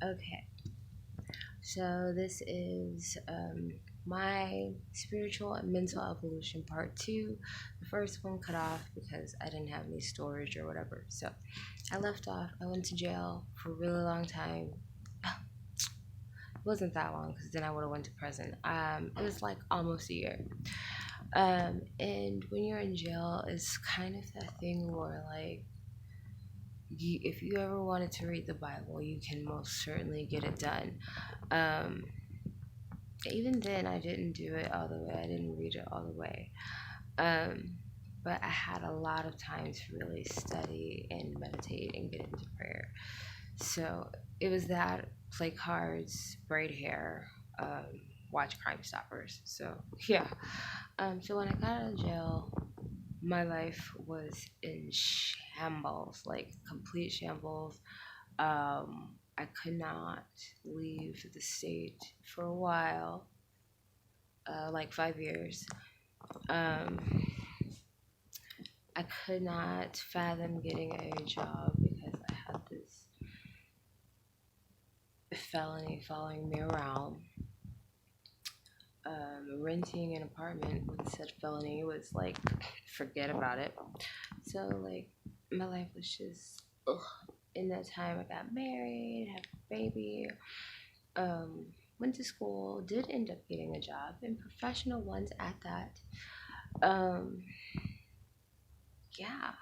Okay, so this is my spiritual and mental evolution part two. The first one cut off because I didn't have any storage or whatever. So I left off. I went to jail for a really long time. It wasn't that long because then I would have went to prison. It was like almost a year. And when you're in jail, it's kind of that thing where like if you ever wanted to read the Bible, you can most certainly get it done. Um, Even then, I didn't do it all the way. I didn't read it all the way. Um, but I had a lot of time to really study and meditate and get into prayer. So it was that, play cards, braid hair, watch Crime Stoppers. So yeah. So when I got out of jail, my life was in shambles, like complete shambles. I could not leave the state for a while, like 5 years. Um, I could not fathom getting a job because I had this felony following me around. Renting an apartment with said felony was like, forget about it. So, like, my life was just, ugh. In that time, I got married, had a baby, um, went to school, did end up getting a job, and professional ones at that. Um, yeah,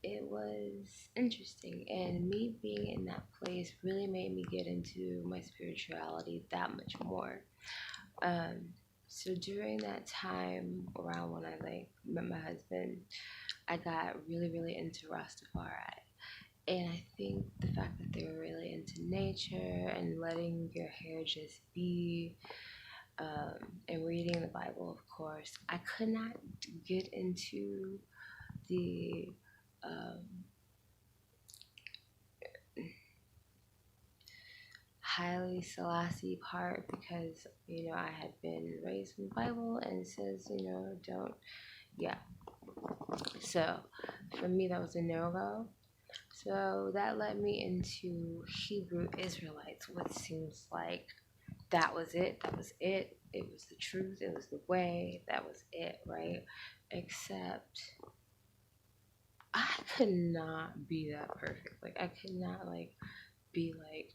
it was interesting, and me being in that place really made me get into my spirituality that much more. Um, so during that time, around when I like met my husband, I got really into Rastafari. And I think the fact that they were really into nature and letting your hair just be, and reading the Bible, of course, I could not get into the um, highly Selassie part because I had been raised in the Bible and it says don't, yeah. So for me that was a no go. So that led me into Hebrew Israelites, what seems like that was it. That was it. It was the truth. It was the way. That was it, right? Except I could not be that perfect. Like I could not like be like.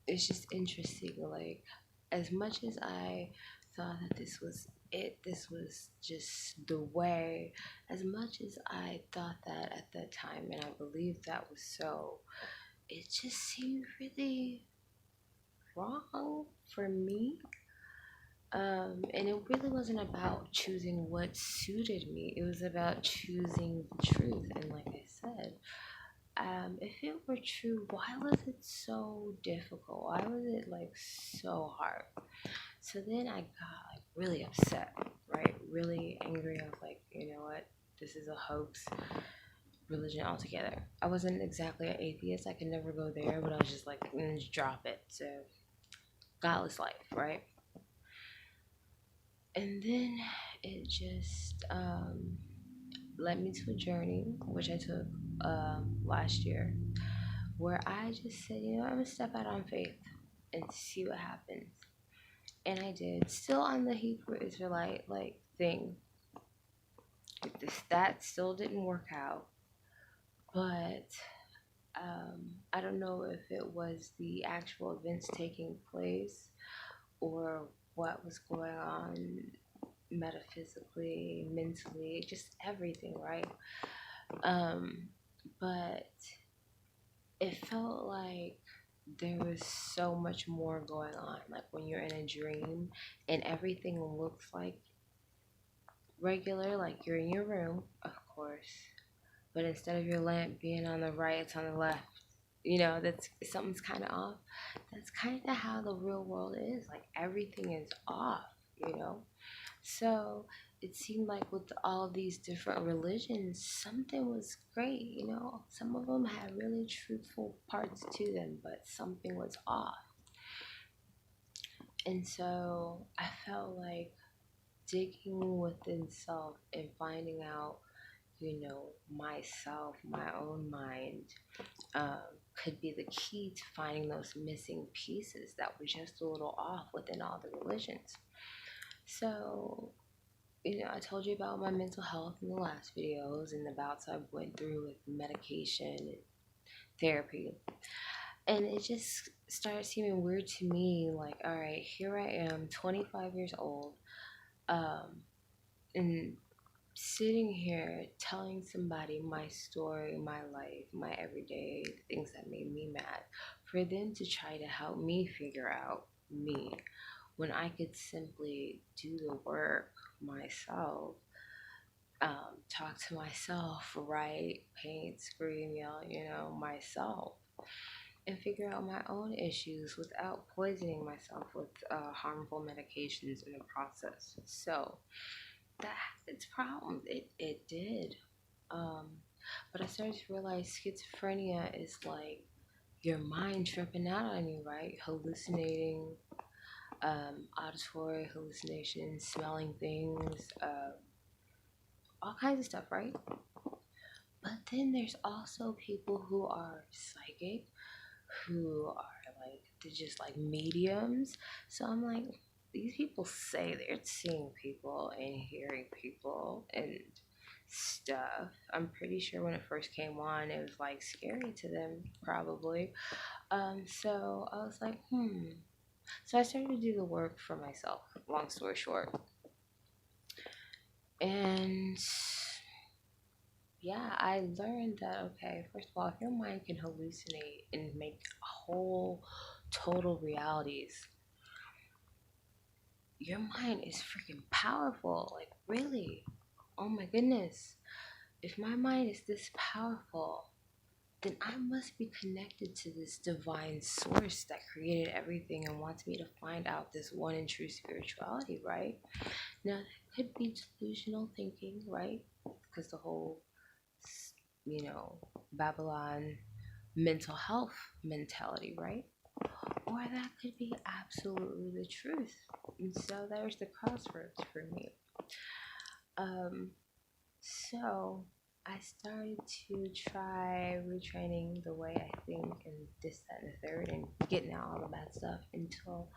It's just interesting. Like as much as I thought that this was it, this was just the way. As much as I thought that at that time, and I believed that was so, it just seemed really wrong for me. And it really wasn't about choosing what suited me. It was about choosing the truth. And like I said, if it were true, why was it so difficult? Why was it like so hard? So then I got like really upset, right? Really angry. I was like, you know what? This is a hoax religion altogether. I wasn't exactly an atheist. I could never go there, but I was just like, just drop it. So godless life, right? And then it just led me to a journey which I took last year, where I just said, I'm gonna step out on faith and see what happens. And I did. Still on the Hebrew Israelite like thing. That still didn't work out, but I don't know if it was the actual events taking place or what was going on metaphysically, mentally, just everything, right? Um, but it felt like there was so much more going on. Like when you're in a dream and everything looks like regular, like you're in your room, of course, but instead of your lamp being on the right, it's on the left. That's something's kind of off. That's kind of how the real world is. Like everything is off, you know? So it seemed like with all of these different religions, something was great, Some of them had really truthful parts to them, but something was off. And so I felt like digging within self and finding out, myself, my own mind, could be the key to finding those missing pieces that were just a little off within all the religions. So, I told you about my mental health in the last videos and the bouts I went through with medication and therapy. And it just started seeming weird to me. Like, all right, here I am, 25 years old, and sitting here telling somebody my story, my life, my everyday things that made me mad, for them to try to help me figure out me when I could simply do the work myself, talk to myself, write, paint, scream, yell, myself, and figure out my own issues without poisoning myself with harmful medications in the process. So that had its problems. It did. But I started to realize schizophrenia is like your mind tripping out on you, right? Hallucinating, auditory hallucinations, smelling things, all kinds of stuff, right? But then there's also people who are psychic, who are like, they're just like mediums. So I'm like, these people say they're seeing people and hearing people and stuff. I'm pretty sure when it first came on, it was like scary to them, probably. So I was like, So I started to do the work for myself, long story short. And yeah, I learned that, okay, first of all, if your mind can hallucinate and make whole, total realities, your mind is freaking powerful. Like, really? Oh my goodness. If my mind is this powerful, then I must be connected to this divine source that created everything and wants me to find out this one and true spirituality, right? Now, that could be delusional thinking, right? Because the whole, Babylon mental health mentality, right? Or that could be absolutely the truth. And so there's the crossroads for me. So I started to try retraining the way I think and this, that, and the third, and getting out all the bad stuff until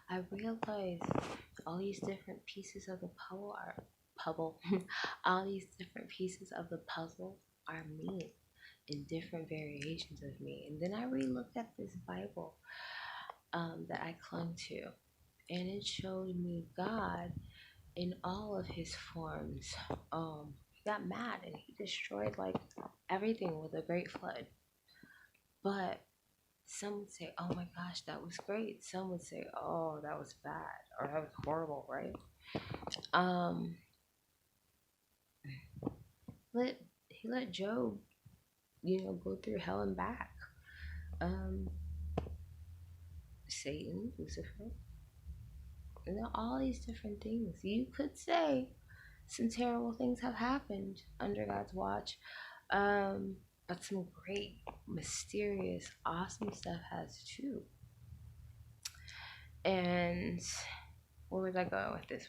I realized all these different pieces of the puzzle all these different pieces of the puzzle are me in different variations of me. And then I re-looked at this Bible that I clung to, and it showed me God in all of his forms. He got mad and he destroyed like everything with a great flood. But some would say, "Oh my gosh, that was great." Some would say, "Oh, that was bad," or "That was horrible," right? He let Job, go through hell and back. Satan, Lucifer, all these different things. You could say some terrible things have happened under God's watch, but some great, mysterious, awesome stuff has too. And where was I going with this?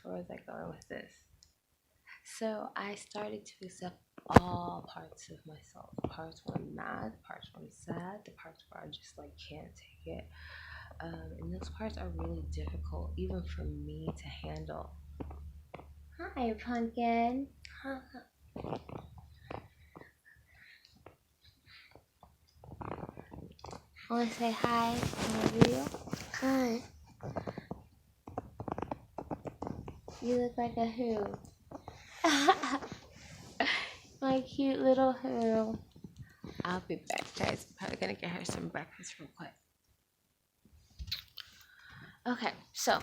So I started to accept all parts of myself. Parts where I'm mad, parts where I'm sad, the parts where I just like can't take it. And those parts are really difficult, even for me to handle. Hi, Pumpkin. Want to say hi to my video? Hi. You look like a who? My cute little who. I'll be back, guys. I'm probably gonna get her some breakfast real quick. Okay, so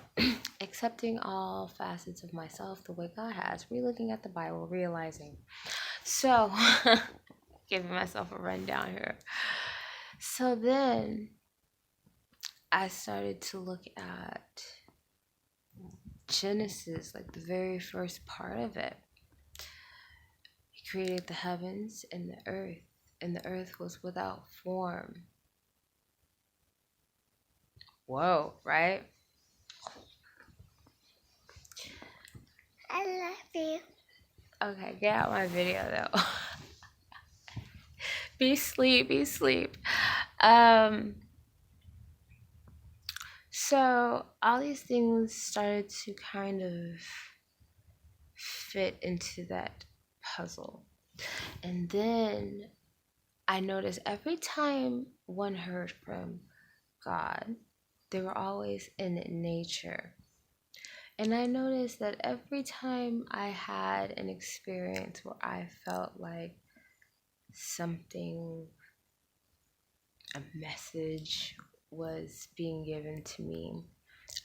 accepting all facets of myself the way God has, re-looking at the Bible, realizing. So, giving myself a rundown here. So then I started to look at Genesis, like the very first part of it. He created the heavens and the earth was without form. Whoa, right? I love you. Okay, get out my video though. Be sleep. Um, so all these things started to kind of fit into that puzzle. And then I noticed every time one heard from God, they were always in nature. And I noticed that every time I had an experience where I felt like something, a message was being given to me,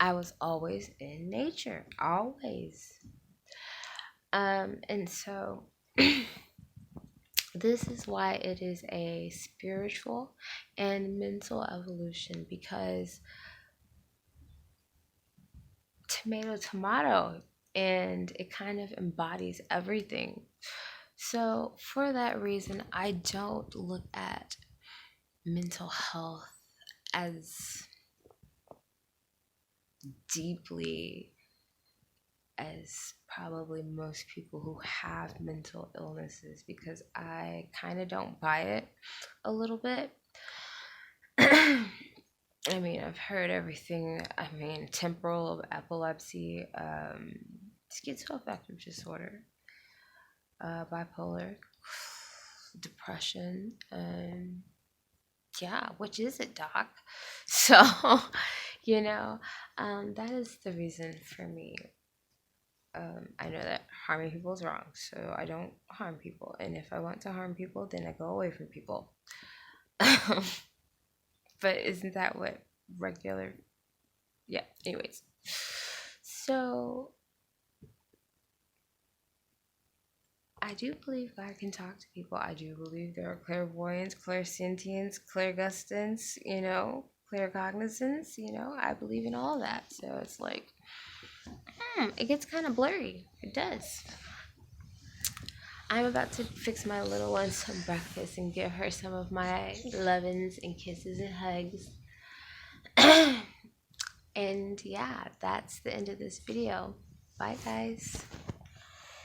I was always in nature, always. And so this is why it is a spiritual and mental evolution, because tomato, tomato, and it kind of embodies everything. So, for that reason, I don't look at mental health as deeply as probably most people who have mental illnesses, because I kind of don't buy it a little bit. I mean, I've heard everything. I mean, temporal epilepsy, schizoaffective disorder, bipolar, depression, and yeah, which is it, doc? So, you know, that is the reason for me. I know that harming people is wrong, so I don't harm people. And if I want to harm people, then I go away from people. But isn't that what regular? Yeah, anyways. So, I do believe God can talk to people. I do believe there are clairvoyants, clairsentients, clairgustance, claircognizance, I believe in all that. So it's like, it gets kind of blurry. It does. I'm about to fix my little one some breakfast and give her some of my lovins and kisses and hugs. And yeah, that's the end of this video. Bye, guys.